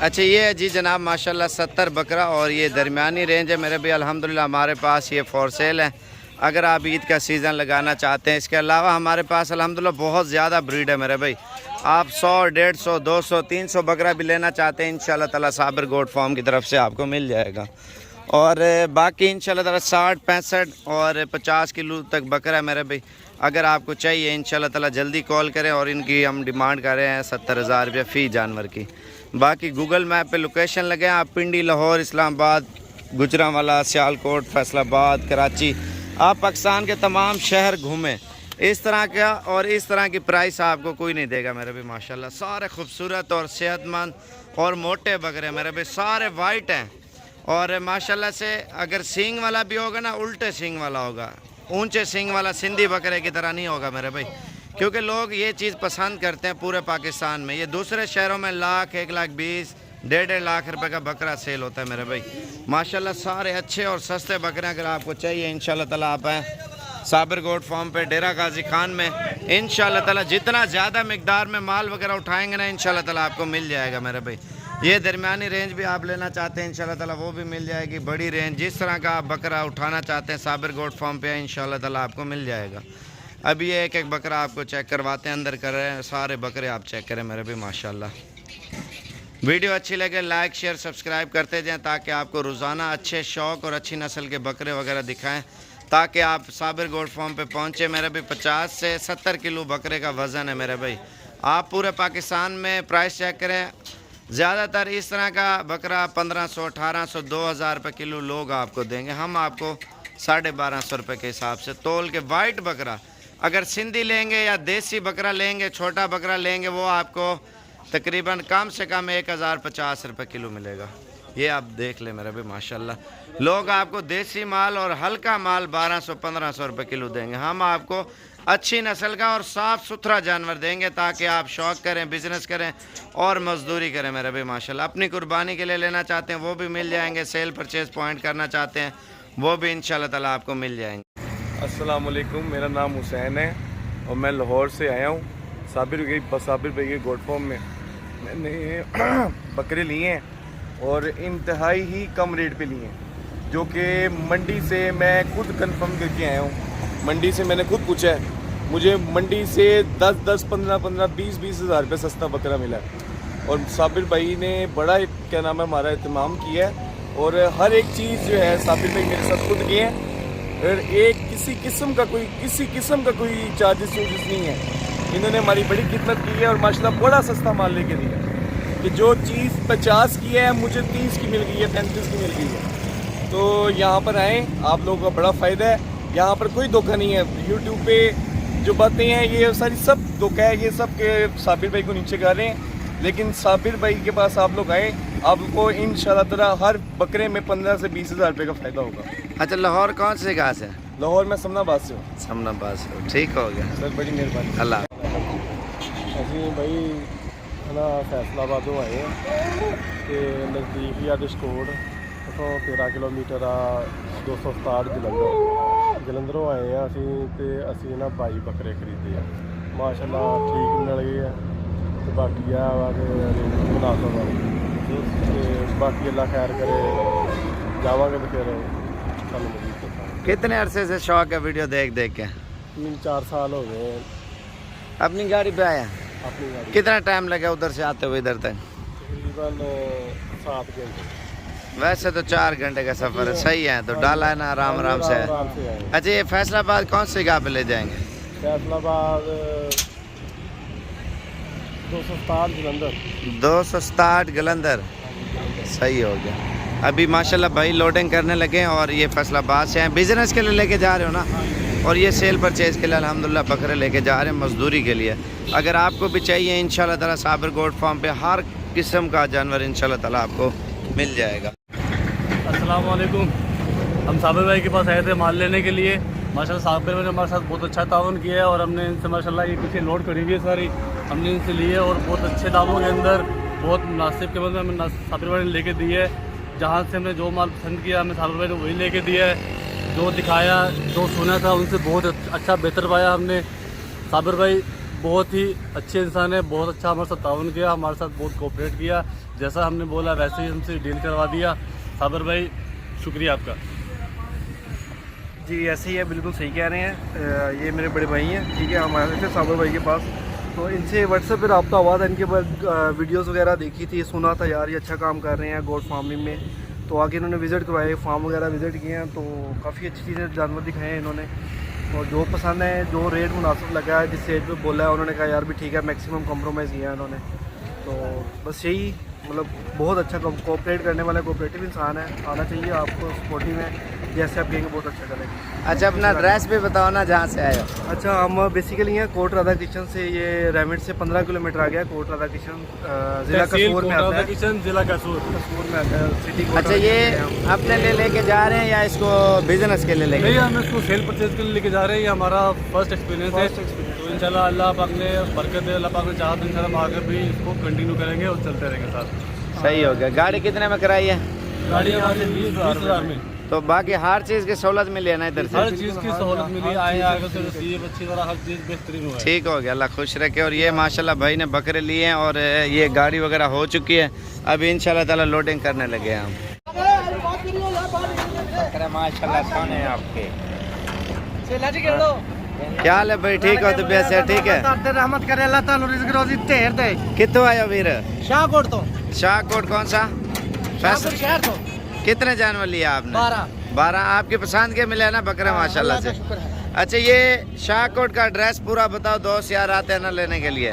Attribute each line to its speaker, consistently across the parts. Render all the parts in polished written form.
Speaker 1: अच्छा ये है जी जनाब माशाल्लाह 70 बकरा और ये दरमियानी रेंज है मेरे भी अल्हम्दुलिल्लाह। हमारे पास ये फॉर सेल है अगर आप ईद का सीज़न लगाना चाहते हैं। इसके अलावा हमारे पास अल्हम्दुलिल्लाह बहुत ज़्यादा ब्रीड है मेरे भाई। आप 100, 150, 200, 300 बकरा भी लेना चाहते हैं इंशाल्लाह ताला साबिर गोट फार्म की तरफ से आपको मिल जाएगा। और बाकी इंशाल्लाह ताला 60, 65 और 50 किलो तक बकरा है मेरे भाई। अगर आपको चाहिए इंशाल्लाह ताला जल्दी कॉल करें और इनकी हम डिमांड कर रहे हैं 70,000 रुपये फ़ी जानवर की। बाकी गूगल मैप पे लोकेशन लगे आप पिंडी, लाहौर, इस्लामाबाद, गुजरांवाला, सियालकोट, फैसलाबाद, कराची, आप पाकिस्तान के तमाम शहर घूमें। इस तरह का और इस तरह की प्राइस आपको कोई नहीं देगा मेरे भी। माशाल्लाह सारे खूबसूरत और सेहतमंद और मोटे बकरे मेरे भी, सारे वाइट हैं। और माशाल्लाह से अगर सींग वाला भी होगा ना, उल्टे सींग वाला होगा, ऊंचे सींग वाला सिंधी बकरे की तरह नहीं होगा मेरे भाई। क्योंकि लोग ये चीज़ पसंद करते हैं पूरे पाकिस्तान में। ये दूसरे शहरों में लाख, 1,20,000, 1.5 लाख रुपए का बकरा सेल होता है मेरे भाई। माशाल्लाह सारे अच्छे और सस्ते बकरे अगर आपको चाहिए इंशाल्लाह ताला आप आएँ साबिर गोट फार्म पे डेरा गाजी खान में। इंशाल्लाह ताला जितना ज़्यादा मिकदार में माल वगैरह उठाएंगे ना इंशाल्लाह ताला आपको मिल जाएगा मेरे भाई। ये दरमियानी रेंज भी आप लेना चाहते हैं इंशाल्लाह ताला वो भी मिल जाएगी। बड़ी रेंज जिस तरह का आप बकरा उठाना चाहते हैं साबिर गोट फार्म पे इंशाल्लाह ताला आपको मिल जाएगा। अभी ये एक एक बकरा आपको चेक करवाते हैं, अंदर कर रहे हैं सारे बकरे आप चेक करें मेरे भी माशाल्लाह। वीडियो अच्छी लगे लाइक शेयर सब्सक्राइब करते जाएँ ताकि आपको रोज़ाना अच्छे शौक़ और अच्छी नस्ल के बकरे वगैरह दिखाएँ ताकि आप साबिर गोट फार्म पे पहुँचे मेरे भी। 50 से 70 किलो बकरे का वज़न है मेरे भाई। आप पूरे पाकिस्तान में प्राइस चेक करें, ज़्यादातर इस तरह का बकरा 1500, 1800, 2000 रुपये किलो लोग आपको देंगे। हम आपको 1250 रुपये के हिसाब से तोल के वाइट बकरा, अगर सिंधी लेंगे या देसी बकरा लेंगे, छोटा बकरा लेंगे, वो आपको तकरीबन कम से कम 1050 रुपये किलो मिलेगा। ये आप देख ले मेरे भी माशाल्लाह। लोग आपको देसी माल और हल्का माल 1200-1500 रुपये किलो देंगे। हम आपको अच्छी नस्ल का और साफ़ सुथरा जानवर देंगे ताकि आप शौक़ करें, बिज़नेस करें और मज़दूरी करें मेरे भी माशाल्लाह। अपनी कुर्बानी के लिए लेना चाहते हैं वो भी मिल जाएंगे। सेल परचेज़ पॉइंट करना चाहते हैं वो भी इंशाल्लाह ताला आपको मिल जाएंगे।
Speaker 2: अस्सलाम वालेकुम, मेरा नाम हुसैन है और मैं लाहौर से आया हूँ। साबिर भाई के गोट फार्म में मैंने बकरे लिए हैं और इंतहाई ही कम रेट पे लिए हैं, जो कि मंडी से मैं खुद कंफर्म करके आया हूँ। मंडी से मैंने खुद पूछा है, मुझे मंडी से 10-10, 15-15, 20-20 हज़ार रुपये सस्ता बकरा मिला है। और साबिर भाई ने बड़ा क्या नाम है हमारा एहतमाम किया है और हर एक चीज़ जो है साबिर भाई मेरे साथ खुद किए हैं। और एक किसी किस्म का कोई चार्जेस नहीं है। इन्होंने हमारी बड़ी खिदमत की है और माशाल्लाह बड़ा सस्ता माल लेके दिया कि जो चीज़ 50 की है मुझे 30 की मिल गई है, 35 की मिल गई है। तो यहाँ पर आएँ, आप लोगों का बड़ा फ़ायदा है। यहाँ पर कोई धोखा नहीं है। यूट्यूब पे जो बातें हैं ये सारी सब धोखा है, ये सब के साबिर भाई को नीचे गा रहे हैं। लेकिन साबिर भाई के पास आप लोग आए, आपको इंशाल्लाह ताला हर बकरे में 15 से 20 हज़ार रुपये का फ़ायदा होगा।
Speaker 1: अच्छा लाहौर कौन से घास है?
Speaker 2: लाहौर में समनाबाद से हूँ।
Speaker 1: समनाबाद से हो, ठीक हो गया
Speaker 2: सर, बड़ी मेहरबानी।
Speaker 1: अल्लाह।
Speaker 3: ਅਸੀਂ ਬਈ ਹਨਾ ਫੈਸਲਾਬਾਦੋਂ ਆਏ ਹਾਂ ਤੇ ਨਜ਼ਦੀਕ ਹੀ ਸਾਡੇ ਸਟੋਰ ਉਥੋਂ 13 ਕਿਲੋਮੀਟਰ ਆ 267 ਜਲੰਧਰੋਂ ਆਏ ਆ ਅਸੀਂ ਤੇ ਅਸੀਂ ਨਾ 22 ਬੱਕਰੇ ਖਰੀਦੇ ਆ। ਮਾਸ਼ਾਅੱਲਾ ਠੀਕ ਮਿਲ ਗਏ ਆ ਤੇ ਬਾਕੀ ਆ ਵਾ ਕਿ ਮੁਨਾਸਬ ਆ ਤੇ ਬਾਕੀ ਅੱਲਾ ਖੈਰ ਕਰੇ, ਜਾਵਾਂਗੇ ਤੇ ਫਿਰ ਸਾਨੂੰ ਮਜ਼ੀਦ ਦੱਸਾਂਗੇ।
Speaker 1: कितने अरसे से शौक है वीडियो देख देख के?
Speaker 3: 3-4 साल हो गए
Speaker 1: अपनी गाड़ी पे आया?
Speaker 3: अपनी गाड़ी।
Speaker 1: कितना टाइम लगा उधर से आते हुए इधर तक?
Speaker 3: तकरीबन 7 घंटे।
Speaker 1: वैसे तो 4 घंटे का सफ़र है, सही है। तो डाला है ना आराम आराम से है। अच्छा ये फैसलाबाद कौन सी जगह पे ले जाएंगे?
Speaker 3: फैसलाबाद 267 जलंधर।
Speaker 1: 267 जलंधर, सही हो गया। अभी माशाल्लाह भाई लोडिंग करने लगे और ये फैसलाबाद से हैं। बिज़नेस के लिए लेके जा रहे हो ना? और ये सेल परचेज़ के लिए अल्हम्दुलिल्लाह बकरे लेके जा रहे हैं मज़दूरी के लिए। अगर आपको भी चाहिए इंशाल्लाह ताला साबिर गोट फार्म पे हर किस्म का जानवर इंशाल्लाह ताला आपको मिल जाएगा।
Speaker 4: अस्सलाम वालेकुम। हम साबिर भाई के पास आए थे माल लेने के लिए। माशाल्लाह साबिर भाई ने हमारे साथ बहुत अच्छा ताउन किया है और हमने इनसे माशाल्लाह ये पीछे लोड करी हुई है सारी, हमने इनसे ली है और बहुत अच्छे दामों के अंदर बहुत मुनासिब कीमत में हमें साबिर भाई ने लेके दी है। जहाँ से हमने जो माल पसंद किया हमें साबिर भाई ने वही लेके दिया है। जो दिखाया, जो सुना था उनसे बहुत अच्छा बेहतर पाया हमने। साबिर भाई बहुत ही अच्छे इंसान है, बहुत अच्छा हमारे साथ ताउन किया, हमारे साथ बहुत कोऑपरेट किया, जैसा हमने बोला वैसे ही हमसे डील करवा दिया। साबिर भाई शुक्रिया आपका।
Speaker 3: जी ऐसे ही है, बिल्कुल सही कह रहे हैं। ये मेरे बड़े भाई हैं, ठीक है, हम आए थे साबिर भाई के पास, तो इनसे व्हाट्सएप पर रब्ता हुआ था, इनके पास वीडियोस वगैरह देखी थी, सुना था यार ये अच्छा काम कर रहे हैं गोट फार्मिंग में, तो आगे इन्होंने विज़िट करवाए, फार्म वगैरह विज़िट किए हैं, तो काफ़ी अच्छी चीज़ें जानवर दिखाए हैं इन्होंने, और जो पसंद है, जो रेट मुनासिब लगा है, जिस रेट पे बोला है उन्होंने कहा यार भी ठीक है, मैक्सिमम कॉम्प्रोमाइज़ किया है उन्होंने। तो बस यही, मतलब बहुत अच्छा कोऑपरेट करने वाला कोऑपरेटिव इंसान है, आना चाहिए आपको सपोर्टिव में, जैसे आप कहेंगे बहुत अच्छा करेंगे।
Speaker 1: अच्छा अपना एड्रेस भी बताओ ना जहाँ से आए हो।
Speaker 3: अच्छा हम बेसिकली हैं कोट राधा किशन से, ये रेमिट से 15 किलोमीटर आ गया, कोट राधा किशन ज़िला कसूर में आता है,
Speaker 4: किशन जिला कसूर
Speaker 3: कसूर में आता है सिटी।
Speaker 1: अच्छा ये अपने लिए लेके जा रहे हैं या इसको बिजनेस के लिए लेके?
Speaker 4: नहीं, हम इसको सेल परचेज के लिए लेके जा रहे हैं, ये हमारा फर्स्ट एक्सपीरियंस है, तो इंशाल्लाह अल्लाह पाक ने बरकत है, अल्लाह पाक ने चाहा तो इंशाल्लाह हम आगे भी इसको कंटिन्यू करेंगे और चलते रहेंगे साथ।
Speaker 1: सही हो गया। गाड़ी कितने में कराई है?
Speaker 4: गाड़ी यहाँ से 20,000 में,
Speaker 1: तो बाकी हर चीज़ की सहूलत मिली है ना इधर से?
Speaker 4: हर चीज़ की सहूलत मिली, आए आगे से रसीद अच्छी तरह हर चीज़ बेहतरीन हुआ है।
Speaker 1: ठीक हो गया, अल्लाह खुश रखे। और ये माशाल्लाह भाई ने बकरे लिए हैं और ये गाड़ी वगैरह हो चुकी है, अभी इंशाल्लाह ताला लोडिंग करने लगे हैं हम। बकरे माशाल्लाह सोने हैं आपके। क्या हाल है भाई, ठीक हो? तबीयत से ठीक है?
Speaker 3: रहमत करे अल्लाह ताला, रिज़्क़ रोज़ी ढेर दे।
Speaker 1: कितों आयो वीर?
Speaker 3: शाहकोट तो,
Speaker 1: शाहकोट कौन सा?
Speaker 3: शाहपुर शहर तो।
Speaker 1: कितने जानवर लिया आपने? 12। आपकी पसंद के मिले ना बकरे माशाल्लाह से? अच्छा ये शाहकोट का एड्रेस पूरा बताओ, दोस्त यार आते हैं ना लेने के लिए।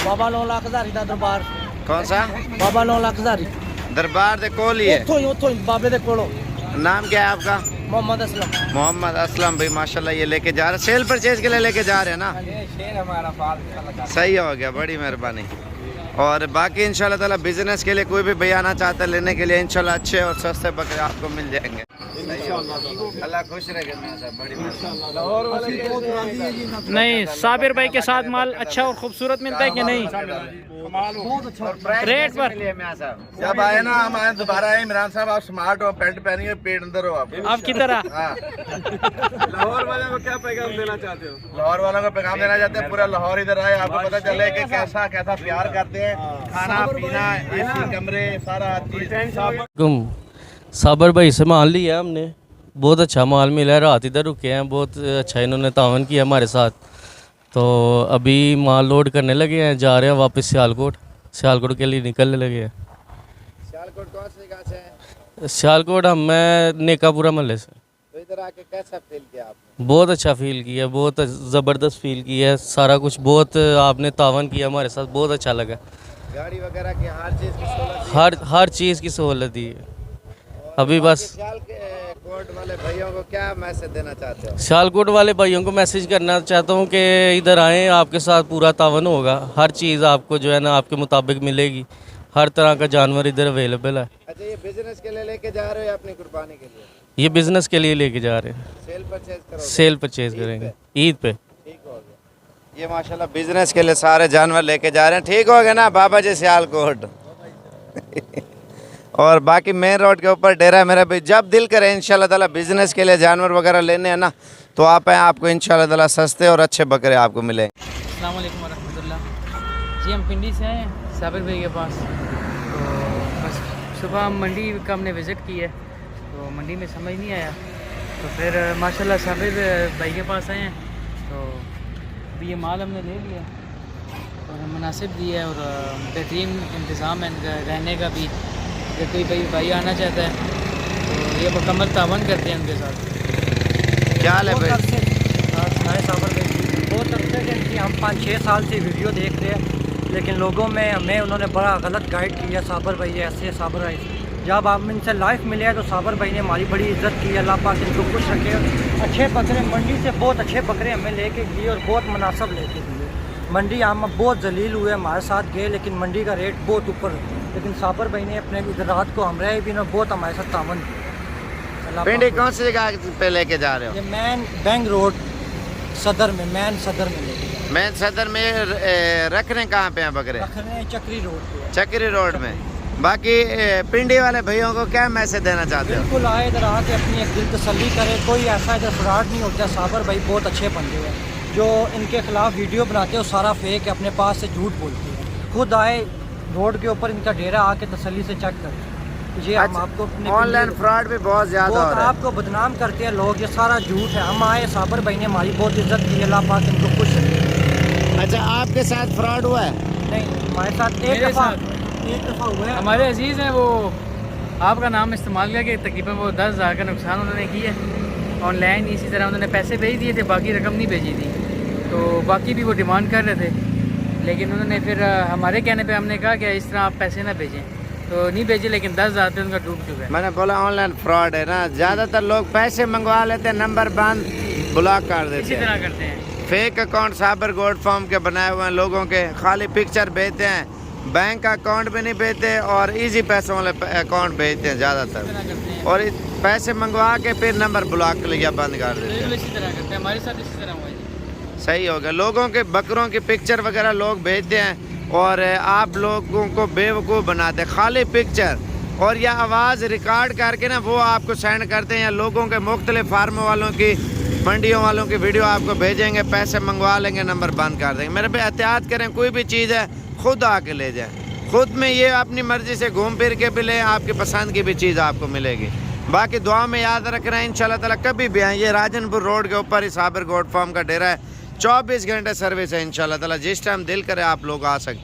Speaker 5: बाबा 9 लाख हज़ारी दा दरबार।
Speaker 1: कौन सा?
Speaker 5: बाबा 9 लाख हज़ारी
Speaker 1: दरबार दे कोल ही है?
Speaker 5: उतो ही बाबे दे कोलो।
Speaker 1: नाम क्या है आपका?
Speaker 5: मोहम्मद असलम।
Speaker 1: मोहम्मद असलम भाई माशाल्लाह ये लेके जा रहे, सेल परचेज के लिए लेके जा रहे हैं ना?
Speaker 5: शेर हमारा फाल।
Speaker 1: सही हो गया, बड़ी मेहरबानी। और बाकी इंशाल्लाह ताला बिजनेस के लिए कोई भी भैया आना चाहता है लेने के लिए, इंशाल्लाह अच्छे और सस्ते बकरे आपको मिल जाएंगे। अल्लाह खुश रहे।
Speaker 6: नहीं साबिर भाई के साथ माल अच्छा और खूबसूरत मिलता है कि नहीं? रेट पर
Speaker 2: जब आए ना, हम आए दोबारा आए, इमरान साहब आप स्मार्ट हो, पैंट पहनी है, पेट अंदर हो आप
Speaker 6: आपकी तरह।
Speaker 3: लाहौर वाले को क्या पैगाम देना चाहते हो?
Speaker 2: लाहौर वालों को पैगाम देना चाहते हैं, पूरा लाहौर इधर आए, आपको पता चले कि कैसा कैसा प्यार करते हैं, खाना पीना, एसी कमरे, सारा चीज।
Speaker 7: साबिर भाई से माल लिया हमने, बहुत अच्छा माल मिला है, रात इधर रुके हैं, बहुत अच्छा इन्होंने तावन किया हमारे साथ, तो अभी माल लोड करने लगे हैं, जा रहे हैं वापस सियालकोट के लिए निकलने लगे हैं।
Speaker 1: सियालकोट कौन सी जगह से है?
Speaker 7: सियालकोट मैं नेकापुरा महल्ले से।
Speaker 1: तो इधर आके कैसा फील किया आपने?
Speaker 7: बहुत अच्छा फील किया, बहुत ज़बरदस्त फील किया है, सारा कुछ बहुत आपने तावन किया हमारे साथ, बहुत अच्छा लगा।
Speaker 1: गाड़ी वगैरह की हर चीज़ की सहूलत?
Speaker 7: हर चीज़ की सहूलत दी है। अभी बस
Speaker 1: सियालकोट वाले भाइयों को क्या मैसेज देना चाहते हो?
Speaker 7: सियालकोट वाले भाइयों को मैसेज करना चाहता हूँ कि इधर आएँ, आपके साथ पूरा तावन होगा, हर चीज़ आपको जो है ना आपके मुताबिक मिलेगी, हर तरह का जानवर इधर अवेलेबल है।
Speaker 1: अच्छा ये बिजनेस के लिए लेके जा रहे हो या अपनी कुर्बानी के लिए?
Speaker 7: ये बिज़नेस के लिए लेके जा रहे हैं,
Speaker 1: सेल परचेज करोगे?
Speaker 7: सेल परचेज करेंगे ईद पे।
Speaker 1: ठीक हो गया। ये माशाल्लाह बिजनेस के लिए सारे जानवर लेके जा रहे हैं। ठीक हो गया ना बाबा जी सियालकोट? और बाकी मेन रोड के ऊपर डेरा है मेरा भाई, जब दिल करे इंशाल्लाह ताला बिजनेस के लिए जानवर वगैरह लेने हैं ना तो आप आए, आपको इंशाल्लाह ताला सस्ते और अच्छे बकरे आपको मिलेंगे।
Speaker 6: अस्सलाम वालेकुम रहमतुल्लाह। जी हम पिंडी से आए हैं साबिर भाई के पास, तो बस सुबह मंडी का हमने विज़िट की है, तो मंडी में समझ नहीं आया, तो फिर माशाल्लाह साबिर भाई के पास आए हैं, तो अभी ये माल हमने ले लिया और मुनासिब दिया है और बेहतरीन इंतज़ाम है रहने का भी, अगर कोई भाई आना चाहता है तो ये मुकम्मल तावन करते हैं उनके साथ।
Speaker 1: क्या हाल है भाई?
Speaker 5: बहुत अरसे से हम 5-6 साल से वीडियो देख रहे हैं, लेकिन लोगों में हमें उन्होंने बड़ा गलत गाइड किया, साबिर भाई ऐसे साबिर भाई। जब आप इनसे लाइफ मिले हैं तो साबिर भाई ने हमारी बड़ी इज्जत की, अल्लाह पाक इनको खुश रखे। अच्छे बकरे मंडी से बहुत अच्छे बकरे हमें लेके दिए और बहुत मुनासिब लेके दिए। मंडी हम बहुत जलील हुए, हमारे साथ गए, लेकिन मंडी का रेट बहुत ऊपर, लेकिन साबिर भाई ने अपने इधर रात को हम रहे भी ना, बहुत हमारे साथ तावन किया।
Speaker 1: पिंडी कौन सी जगह पे लेके जा रहे हो?
Speaker 5: ये मैन बैंक रोड सदर में, मैन सदर में लेके
Speaker 1: मेन सदर में रखने कहाँ पे हैं बकरे?
Speaker 5: रख रहे हैं, चक्री रोड पे।
Speaker 1: चक्री रोड में। बाकी पिंडी वाले भैयों को क्या मैसेज देना चाहते हो?
Speaker 5: बिल्कुल आए इधर आके अपनी एक दिल तसल्ली करे, कोई ऐसा इधर फ्रॉड नहीं होता, साबिर भाई बहुत अच्छे बंदे हैं, जो इनके ख़िलाफ़ वीडियो बनाते हैं वो सारा फेक है, अपने पास से झूठ बोलते हैं। खुद आए रोड के ऊपर इनका डेरा आके तसल्ली से चेक करें। ये हम आपको अपने
Speaker 1: ऑनलाइन फ्रॉड भी बहुत ज़्यादा हो
Speaker 5: बहुत
Speaker 1: रहा है।
Speaker 5: आपको बदनाम करते हैं लोग, ये सारा झूठ है। हम आए, साबर भाई ने हमारी बहुत इज्जत की, अल्लाह पाक इनको खुश रखे।
Speaker 1: अच्छा, आपके साथ फ्रॉड हुआ है?
Speaker 5: नहीं, हमारे साथ एक
Speaker 6: मेरे
Speaker 5: दफ़ा
Speaker 6: साथ
Speaker 5: हुआ है।
Speaker 6: हमारे अजीज़ हैं, वो आपका नाम इस्तेमाल करके तकरीबन वो 10,000 का नुकसान उन्होंने किया ऑनलाइन। इसी तरह उन्होंने पैसे भेज दिए थे, बाकी रकम नहीं भेजी थी, तो बाकी भी वो डिमांड कर रहे थे, लेकिन उन्होंने फिर हमारे कहने पे हमने कहा कि इस तरह आप पैसे ना भेजें, तो नहीं भेजे, लेकिन 10,000 रुपये उनका डूब चुका है।
Speaker 1: मैंने बोला ऑनलाइन फ्रॉड है ना, ज़्यादातर लोग पैसे मंगवा लेते हैं, नंबर बंद, ब्लॉक कर देते
Speaker 6: इसी
Speaker 1: हैं।
Speaker 6: तरह करते हैं।
Speaker 1: फेक अकाउंट साबर गोल्ड फॉर्म के बनाए हुए हैं लोगों के, खाली पिक्चर भेजते हैं, बैंक अकाउंट भी नहीं भेजते और इजी पैसों वाले अकाउंट भेजते हैं ज़्यादातर,
Speaker 6: इसी तरह करते हैं,
Speaker 1: और पैसे मंगवा के फिर नंबर ब्लॉक कर लिया, बंद कर देते
Speaker 6: बिल्कुल
Speaker 1: हैं।
Speaker 6: इसी तरह करते हैं, हमारे साथ इसी तरह हुआ है।
Speaker 1: सही हो गया। लोगों के बकरों की पिक्चर वगैरह लोग भेजते हैं और आप लोगों को बेवकूफ़ बनाते हैं, खाली पिक्चर और या आवाज़ रिकॉर्ड करके ना वो आपको सेंड करते हैं, या लोगों के मुख्तलिफ फार्मों वालों की, मंडियों वालों की वीडियो आपको भेजेंगे, पैसे मंगवा लेंगे, नंबर बंद कर देंगे। मेरे पे एहतियात करें, कोई भी चीज़ है खुद आके ले जाएं, खुद में ये अपनी मर्ज़ी से घूम फिर के भी लें, आपकी पसंद की भी चीज़ आपको मिलेगी। बाकी दुआ में याद रख रहे हैं, इंशाल्लाह ताला कभी भी आए, ये राजनपुर रोड के ऊपर ही साबर गोल्ड फार्म का डेरा है, 24 घंटे सर्विस है इंशाल्लाह ताला, जिस टाइम दिल करे आप लोग आ सकते हैं।